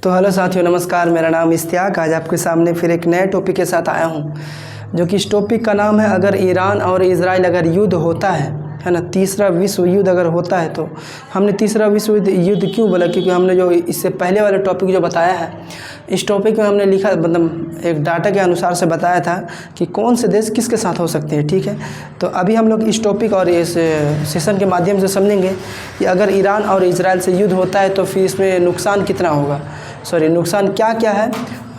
तो हेलो साथियों, नमस्कार। मेरा नाम इश्तियाक। आज आपके सामने फिर एक नए टॉपिक के साथ आया हूं, जो कि इस टॉपिक का नाम है अगर ईरान और इजराइल अगर युद्ध होता है ना, तीसरा विश्व युद्ध अगर होता है। तो हमने तीसरा विश्व युद्ध क्यों बोला, क्योंकि हमने जो इससे पहले वाला टॉपिक जो बताया है, इस टॉपिक में हमने लिखा मतलब एक डाटा के अनुसार से बताया था कि कौन से देश किसके साथ हो सकते हैं। ठीक है, तो अभी हम लोग इस टॉपिक और इस सेशन के माध्यम से समझेंगे कि अगर ईरान और इजराइल से युद्ध होता है तो फिर इसमें नुकसान कितना होगा, नुकसान क्या क्या है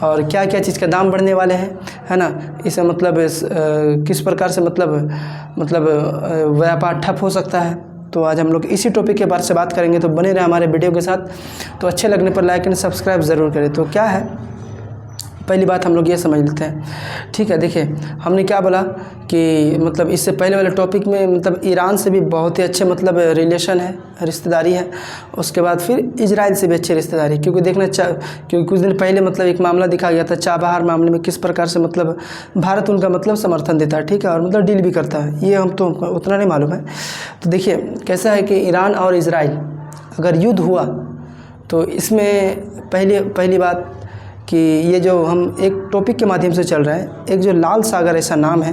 और क्या क्या चीज़ के दाम बढ़ने वाले हैं, है ना। इसे मतलब किस प्रकार से मतलब व्यापार ठप हो सकता है। तो आज हम लोग इसी टॉपिक के बारे से बात करेंगे, तो बने रहे हमारे वीडियो के साथ। तो अच्छे लगने पर लाइक एंड सब्सक्राइब ज़रूर करें। तो क्या है, पहली बात हम लोग ये समझ लेते हैं। ठीक है, देखिए हमने क्या बोला कि मतलब इससे पहले वाले टॉपिक में मतलब ईरान से भी बहुत ही अच्छे मतलब रिलेशन है, रिश्तेदारी है। उसके बाद फिर इजराइल से भी अच्छी रिश्तेदारी है, क्योंकि देखना क्योंकि कुछ दिन पहले मतलब एक मामला दिखा गया था चाबहार मामले में, किस प्रकार से मतलब भारत उनका मतलब समर्थन देता है। ठीक है, और मतलब डील भी करता है, ये हम तो उतना नहीं मालूम है। तो देखिए कैसा है कि ईरान और इजराइल अगर युद्ध हुआ तो इसमें पहली बात कि ये जो हम एक टॉपिक के माध्यम से चल रहे हैं, एक जो लाल सागर ऐसा नाम है।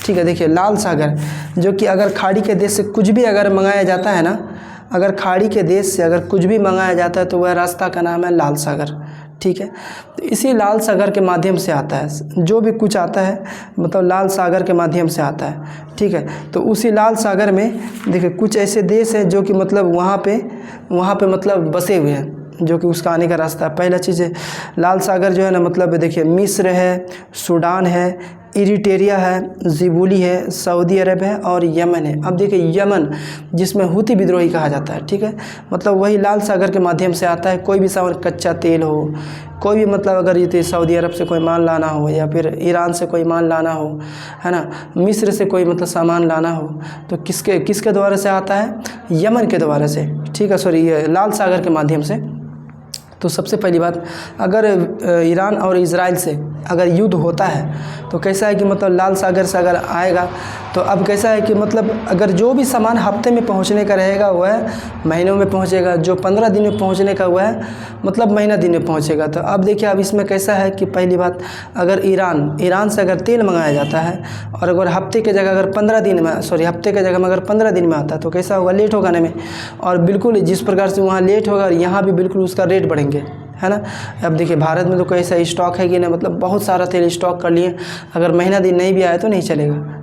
ठीक है, देखिए लाल सागर, जो कि अगर खाड़ी के देश से कुछ भी अगर मंगाया जाता है ना, अगर खाड़ी के देश से अगर कुछ भी मंगाया जाता है तो वह रास्ता का नाम है लाल सागर। ठीक है, तो इसी लाल सागर के माध्यम से आता है, जो भी कुछ आता है मतलब लाल सागर के माध्यम से आता है। ठीक है, तो उसी लाल सागर में देखिए कुछ ऐसे देश हैं जो कि मतलब वहाँ पे मतलब बसे हुए हैं, जो कि उसका आने का रास्ता है। पहला चीज़ है लाल सागर जो है ना, मतलब देखिए मिस्र है, सूडान है, इरिट्रिया है, जिबूली है, सऊदी अरब है और यमन है। अब देखिए यमन, जिसमें हुती विद्रोही कहा जाता है। ठीक है, मतलब वही लाल सागर के माध्यम से आता है। कोई भी सामान, कच्चा तेल हो, कोई भी मतलब अगर ये सऊदी अरब से कोई माल लाना हो या फिर ईरान से कोई माल लाना हो, है ना, मिस्र से कोई मतलब सामान लाना हो, तो किसके द्वारा से आता है, यमन के द्वारा से। ठीक है, ये लाल सागर के माध्यम से। तो सबसे पहली बात, अगर ईरान और इजराइल से अगर युद्ध होता है तो कैसा है कि मतलब लाल सागर से अगर आएगा तो अब कैसा है कि मतलब अगर जो भी सामान हफ्ते में पहुंचने का रहेगा वह महीनों में पहुंचेगा, जो 15 दिन में पहुंचने का वह मतलब महीना दिन में पहुंचेगा। तो अब देखिए अब इसमें कैसा है कि पहली बात, अगर ईरान से अगर तेल मंगाया जाता है और अगर हफ्ते के जगह अगर 15 दिन में हफ्ते के जगह में अगर 15 दिन में आता है तो कैसा होगा, लेट होगा आने में। और बिल्कुल जिस प्रकार से वहाँ लेट होगा यहाँ भी बिल्कुल उसका रेट बढ़ेंगे, है ना। अब देखिए भारत में तो कोई ऐसा स्टॉक है कि ना, मतलब बहुत सारा तेल स्टॉक कर लिए, अगर महीना दिन नहीं भी आया तो नहीं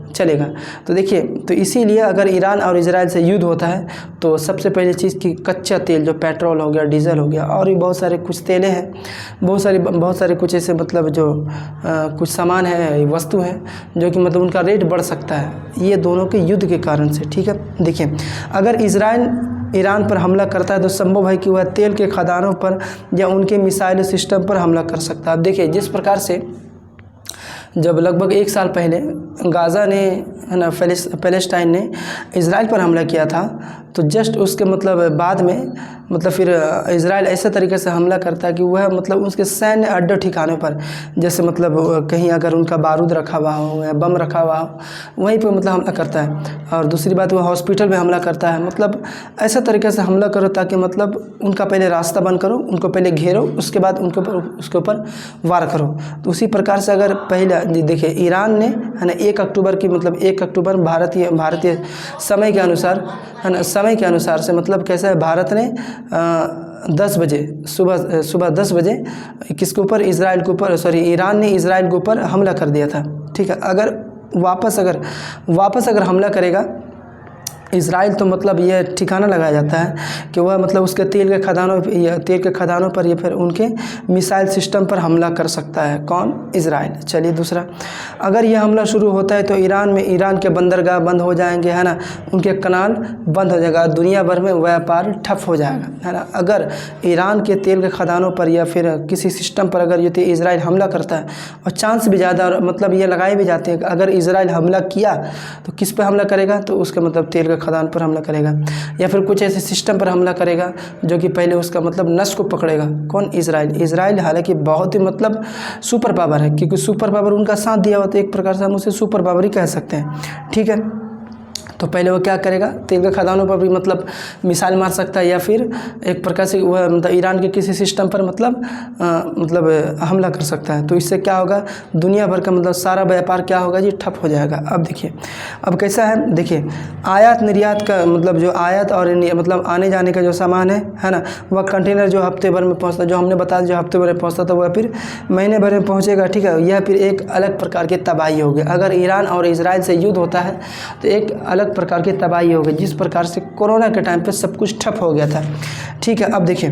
चलेगा। तो देखिए, तो इसीलिए अगर ईरान और इजराइल से युद्ध होता है तो सबसे पहली चीज़ कि कच्चा तेल, जो पेट्रोल हो गया, डीजल हो गया और भी बहुत सारे कुछ तेलें हैं, बहुत सारे कुछ ऐसे मतलब जो कुछ सामान है, वस्तु हैं, जो कि मतलब उनका रेट बढ़ सकता है, ये दोनों के युद्ध के कारण से। ठीक है, देखिए अगर इजराइल ईरान पर हमला करता है तो संभव है कि वह तेल के खदानों पर या उनके मिसाइल सिस्टम पर हमला कर सकता है। अब देखिए जिस प्रकार से जब लगभग 1 साल पहले गाज़ा ने, है ना, पैलेस्टाइन ने इजराइल पर हमला किया था, तो जस्ट उसके मतलब बाद में मतलब फिर इजराइल ऐसे तरीके से हमला करता है कि वह मतलब उसके सैन्य अड्डे ठिकानों पर, जैसे मतलब कहीं अगर उनका बारूद रखा हुआ हो या बम रखा हुआ हो, वहीं पर मतलब हमला करता है। और दूसरी बात, वह हॉस्पिटल में हमला करता है। मतलब ऐसा तरीके से हमला करो ताकि मतलब उनका पहले रास्ता बंद करो, उनको पहले घेरो, उसके बाद उसके ऊपर वार करो। तो उसी प्रकार से अगर पहले देखिए ईरान ने, है ना, 1 अक्टूबर की मतलब 1 अक्टूबर भारतीय समय के अनुसार, है ना, समय के अनुसार से मतलब कैसा है, भारत ने 10 बजे सुबह 10 बजे किसके ऊपर, ईरान ने इजराइल के ऊपर हमला कर दिया था। ठीक है, अगर वापस अगर हमला करेगा इजराइल तो मतलब यह ठिकाना लगाया जाता है कि वह मतलब उसके तेल के खदानों पर या फिर उनके मिसाइल सिस्टम पर हमला कर सकता है। कौन? इजराइल। चलिए दूसरा, अगर यह हमला शुरू होता है तो ईरान के बंदरगाह बंद हो जाएंगे, है ना, उनके कनाल बंद हो जाएगा, दुनिया भर में व्यापार ठप हो जाएगा, है ना। अगर ईरान के तेल के खदानों पर या फिर किसी सिस्टम पर अगर ये इजराइल हमला करता है, और चांस भी ज़्यादा, और मतलब ये लगाए भी जाते हैं कि अगर इजराइल हमला किया तो किस पर हमला करेगा, तो उसका मतलब तेल के खदान पर हमला करेगा या फिर कुछ ऐसे सिस्टम पर हमला करेगा जो कि पहले उसका मतलब नस को पकड़ेगा। कौन? इजराइल हालांकि बहुत ही मतलब सुपर पावर है, क्योंकि सुपर पावर उनका साथ दिया हुआ, तो एक प्रकार से हम उसे सुपर पावर ही कह सकते हैं। ठीक है, तो पहले वो क्या करेगा, तेल के खदानों पर भी मतलब मिसाइल मार सकता है, या फिर एक प्रकार से वह मतलब ईरान के किसी सिस्टम पर मतलब हमला कर सकता है। तो इससे क्या होगा, दुनिया भर का मतलब सारा व्यापार क्या होगा जी, ठप हो जाएगा। अब देखिए अब कैसा है, देखिए आयात निर्यात का मतलब जो आयात और मतलब आने जाने का जो सामान है ना, वह कंटेनर जो हफ्ते भर में पहुँचता, जो हमने बताया जो हफ्ते भर में पहुँचता था, वह फिर महीने भर में पहुँचेगा। ठीक है, यह फिर एक अलग प्रकार की तबाही होगी। अगर ईरान और इजराइल से युद्ध होता है तो एक अलग प्रकार की तबाही होगी, जिस प्रकार से कोरोना के टाइम पे सब कुछ ठप हो गया था। ठीक है, अब देखिए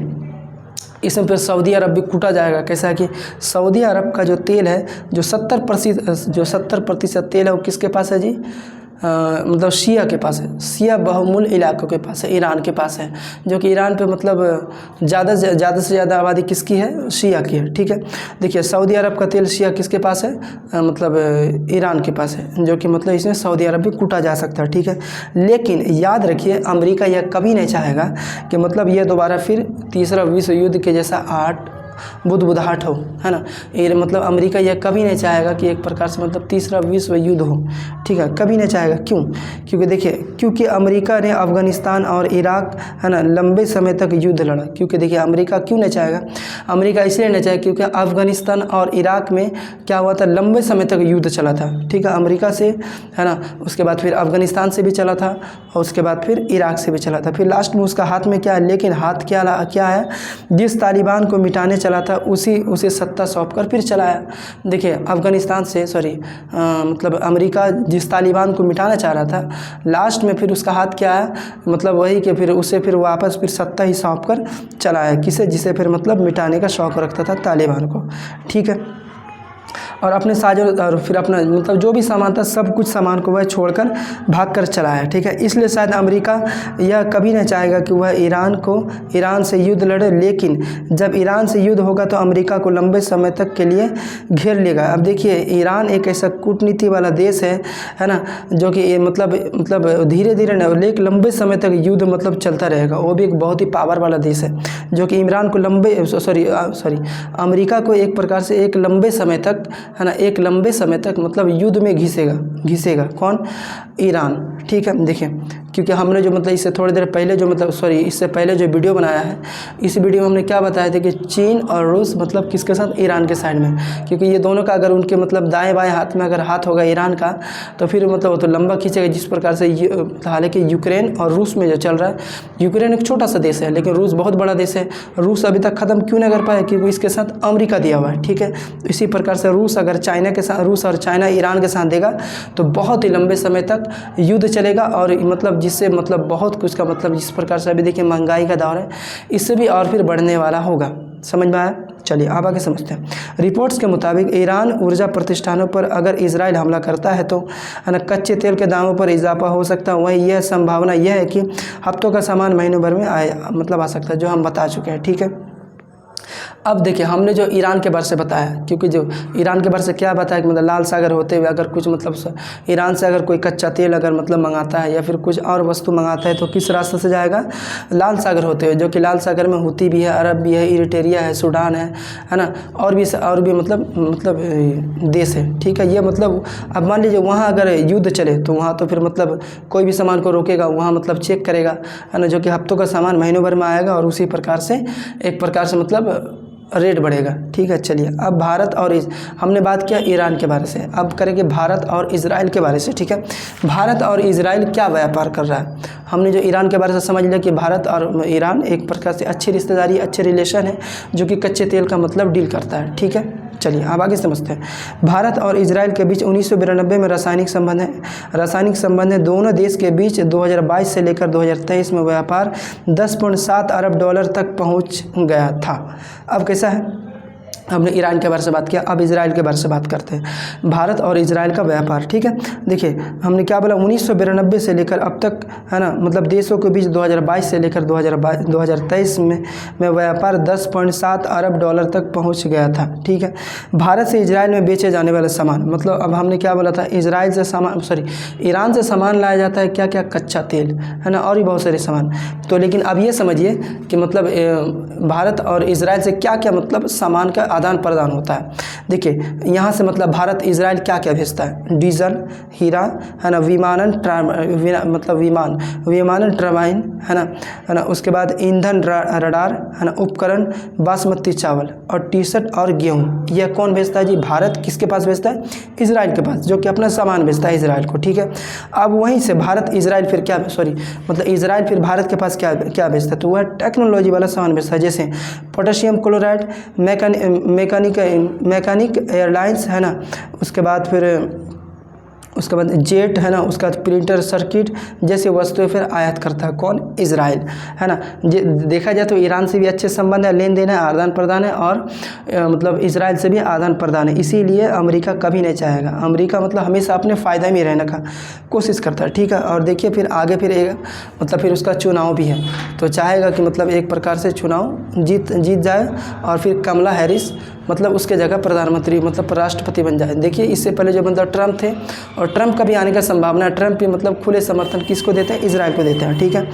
इसमें फिर सऊदी अरब भी कूटा जाएगा। कैसा है कि सऊदी अरब का जो तेल है, जो 70% तेल है वो किसके पास है जी, मतलब शिया के पास है, शिया बहुमूल्य इलाकों के पास है, ईरान के पास है, जो कि ईरान पे मतलब ज़्यादा से ज़्यादा आबादी किसकी है, शिया की है। ठीक है, देखिए सऊदी अरब का तेल शिया किसके पास है, मतलब ईरान के पास है, जो कि मतलब इसमें सऊदी अरब भी कूटा जा सकता है। ठीक है, लेकिन याद रखिए अमेरिका यह कभी नहीं चाहेगा कि मतलब यह दोबारा फिर तीसरा विश्व युद्ध के जैसा बुदबुदाहट हो, है ना। ये मतलब अमेरिका यह कभी नहीं चाहेगा कि एक प्रकार से मतलब तीसरा विश्व युद्ध हो। ठीक है, कभी नहीं चाहेगा। क्यों? क्योंकि देखिए, क्योंकि अमेरिका ने अफ़गानिस्तान और इराक, है ना, लंबे समय तक युद्ध लड़ा। क्योंकि देखिए अमेरिका क्यों नहीं चाहेगा, अमेरिका इसलिए नहीं चाहेगा क्योंकि अफ़गानिस्तान और इराक में क्या हुआ था, लंबे समय तक युद्ध चला था। ठीक है, अमेरिका से, है ना, उसके बाद फिर अफ़गानिस्तान से भी चला था, और उसके बाद फिर इराक से भी चला था। फिर लास्ट में उसका हाथ में क्या है, लेकिन हाथ क्या है, जिस तालिबान को मिटाने चला था उसे सत्ता सौंप कर फिर चलाया। देखिए अफ़गानिस्तान से मतलब अमेरिका जिस तालिबान को मिटाना चाह रहा था, लास्ट में फिर उसका हाथ क्या है, मतलब वही कि फिर उसे फिर वापस फिर सत्ता ही सौंप कर चलाया। किसे, जिसे फिर मतलब मिटाने का शौक़ रखता था, तालिबान को। ठीक है, और अपने साजो और फिर अपना मतलब जो भी सामान था सब कुछ सामान को वह छोड़कर भाग कर चला है। ठीक है, इसलिए शायद अमेरिका यह कभी नहीं चाहेगा कि वह ईरान से युद्ध लड़े, लेकिन जब ईरान से युद्ध होगा तो अमेरिका को लंबे समय तक के लिए घेर लेगा। अब देखिए ईरान एक ऐसा कूटनीति वाला देश है ना, जो कि मतलब धीरे धीरे न लेकिन लंबे समय तक युद्ध मतलब चलता रहेगा। वो भी एक बहुत ही पावर वाला देश है, जो कि इमरान को अमेरिका को एक प्रकार से एक लंबे समय तक, है ना, एक लंबे समय तक मतलब युद्ध में घिसेगा। कौन? ईरान। ठीक है, देखिए क्योंकि हमने जो मतलब इससे थोड़ी देर पहले जो इससे पहले जो वीडियो बनाया है, इस वीडियो में हमने क्या बताया था कि चीन और रूस मतलब किसके साथ, ईरान के साइड में, क्योंकि ये दोनों का अगर उनके मतलब दाएं बाएं हाथ में अगर हाथ होगा ईरान का, तो फिर मतलब वो तो लंबा खींचेगा। जिस प्रकार से हालांकि यूक्रेन और रूस में जो चल रहा है, यूक्रेन एक छोटा सा देश है लेकिन रूस बहुत बड़ा देश है। रूस अभी तक ख़त्म क्यों नहीं कर पाया, क्योंकि इसके साथ अमेरिका दिया हुआ है। ठीक है, इसी प्रकार से रूस और चाइना ईरान के साथ देगा तो बहुत ही लंबे समय तक युद्ध चलेगा, और मतलब जिससे मतलब बहुत कुछ का मतलब जिस प्रकार से अभी देखिए महंगाई का दौर है, इससे भी और फिर बढ़ने वाला होगा। समझ में आया? चलिए अब आगे समझते हैं। रिपोर्ट्स के मुताबिक ईरान ऊर्जा प्रतिष्ठानों पर अगर इजराइल हमला करता है तो कच्चे तेल के दामों पर इजाफा हो सकता है। वहीं यह संभावना यह है कि हफ्तों का सामान महीनों भर में आ सकता है, जो हम बता चुके हैं। ठीक है, अब देखिए हमने जो ईरान के बारे से बताया, क्योंकि जो ईरान के बारे से क्या बताया कि मतलब लाल सागर होते हुए अगर कुछ मतलब ईरान से अगर कोई कच्चा तेल अगर मतलब मंगाता है या फिर कुछ और वस्तु मंगाता है तो किस रास्ते से जाएगा, लाल सागर होते हुए, जो कि लाल सागर में हूती भी है, अरब भी है, इरिट्रिया है, सूडान है ना, और भी मतलब देश है। ठीक है, ये मतलब अब मान लीजिए वहाँ अगर युद्ध चले तो वहाँ तो फिर मतलब कोई भी सामान को रोकेगा, वहाँ मतलब चेक करेगा, है ना, जो कि हफ्तों का सामान महीनों भर में आएगा, और उसी प्रकार से एक प्रकार से मतलब रेट बढ़ेगा। ठीक है, चलिए अब भारत और हमने बात किया ईरान के बारे से, अब करेंगे भारत और इजराइल के बारे से। ठीक है, भारत और इजराइल क्या व्यापार कर रहा है। हमने जो ईरान के बारे से समझ लिया कि भारत और ईरान एक प्रकार से अच्छी रिश्तेदारी, अच्छे रिलेशन है, जो कि कच्चे तेल का मतलब डील करता है। ठीक है, चलिए अब आगे समझते हैं। भारत और इजराइल के बीच 1992 में रासायनिक संबंध है। दोनों देश के बीच 2022 से लेकर 2023 में व्यापार 10.7 अरब डॉलर तक पहुंच गया था। अब कैसा है, हमने ईरान के बारे से बात किया, अब इजराइल के बारे से बात करते हैं। भारत और इजराइल का व्यापार। ठीक है, देखिए हमने क्या बोला, 1992 से लेकर अब तक, है ना, मतलब देशों के बीच 2022 से लेकर 2023 में व्यापार 10.7 अरब डॉलर तक पहुंच गया था। ठीक है, भारत से इजराइल में बेचे जाने वाले सामान, मतलब अब हमने क्या बोला था, ईरान से सामान लाया जाता है क्या क्या, कच्चा तेल, है ना, और भी बहुत सारे सामान। तो लेकिन अब ये समझिए कि मतलब भारत और इजराइल से क्या क्या मतलब सामान का आदान प्रदान होता है। देखिए यहाँ से मतलब भारत इजराइल क्या क्या भेजता है, डीजल, हीरा, है ना, मतलब विमानन टरबाइन, है ना, उसके बाद ईंधन, रडार, है ना, उपकरण, बासमती चावल और टी-शर्ट और गेहूँ। यह कौन भेजता है जी? भारत किसके पास भेजता है? इजराइल के पास, जो कि अपना सामान भेजता है इजराइल को, ठीक है। अब वहीं से भारत इजराइल फिर क्या, सॉरी मतलब इजराइल फिर भारत के पास क्या भेजता है? तो वह टेक्नोलॉजी वाला सामान भेजता है, जैसे पोटेशियम क्लोराइड, मैकेनिक एयरलाइंस, है ना, उसके बाद जेट, है ना, उसके बाद प्रिंटर सर्किट जैसे वस्तुएं फिर आयात करता है कौन? इजराइल, है ना। देखा जाए तो ईरान से भी अच्छे संबंध है, लेन देन है, आदान प्रदान है, और मतलब इजराइल से भी आदान प्रदान है। इसीलिए अमेरिका कभी नहीं चाहेगा, अमेरिका मतलब हमेशा अपने फ़ायदे में रहने का कोशिश करता है, ठीक है। और देखिए फिर आगे फिर मतलब फिर उसका चुनाव भी है, तो चाहेगा कि मतलब एक प्रकार से चुनाव जीत जाए और फिर कमला हैरिस मतलब उसके जगह प्रधानमंत्री मतलब राष्ट्रपति बन जाए। देखिए इससे पहले जो मतलब ट्रम्प थे, और ट्रम्प का भी आने का संभावना है। ट्रम्प भी मतलब खुले समर्थन किसको देते हैं? इजराइल को देते हैं, ठीक है।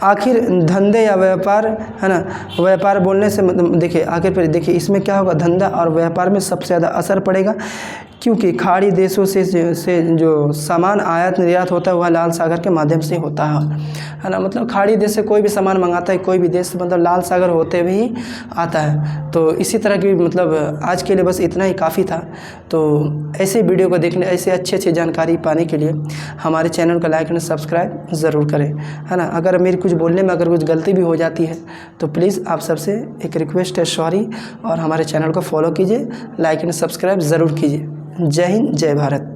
आखिर धंधे या व्यापार, है ना, व्यापार बोलने से मतलब देखिए आखिर फिर देखिए इसमें क्या होगा? धंधा और व्यापार में सबसे ज़्यादा असर पड़ेगा, क्योंकि खाड़ी देशों से जो सामान आयात निर्यात होता है वह लाल सागर के माध्यम से होता है ना। मतलब खाड़ी देश से कोई भी सामान मंगाता है, कोई भी देश मतलब लाल सागर होते हुए ही आता है। तो इसी तरह की मतलब आज के लिए बस इतना ही काफ़ी था। तो ऐसे वीडियो को देखने, ऐसे अच्छी जानकारी पाने के लिए हमारे चैनल को लाइक और सब्सक्राइब ज़रूर करें, है ना। अगर मेरी कुछ बोलने में अगर कुछ गलती भी हो जाती है तो प्लीज़ आप सबसे एक रिक्वेस्ट है, सॉरी, और हमारे चैनल को फॉलो कीजिए, लाइक एंड सब्सक्राइब ज़रूर कीजिए। जय हिंद, जय भारत।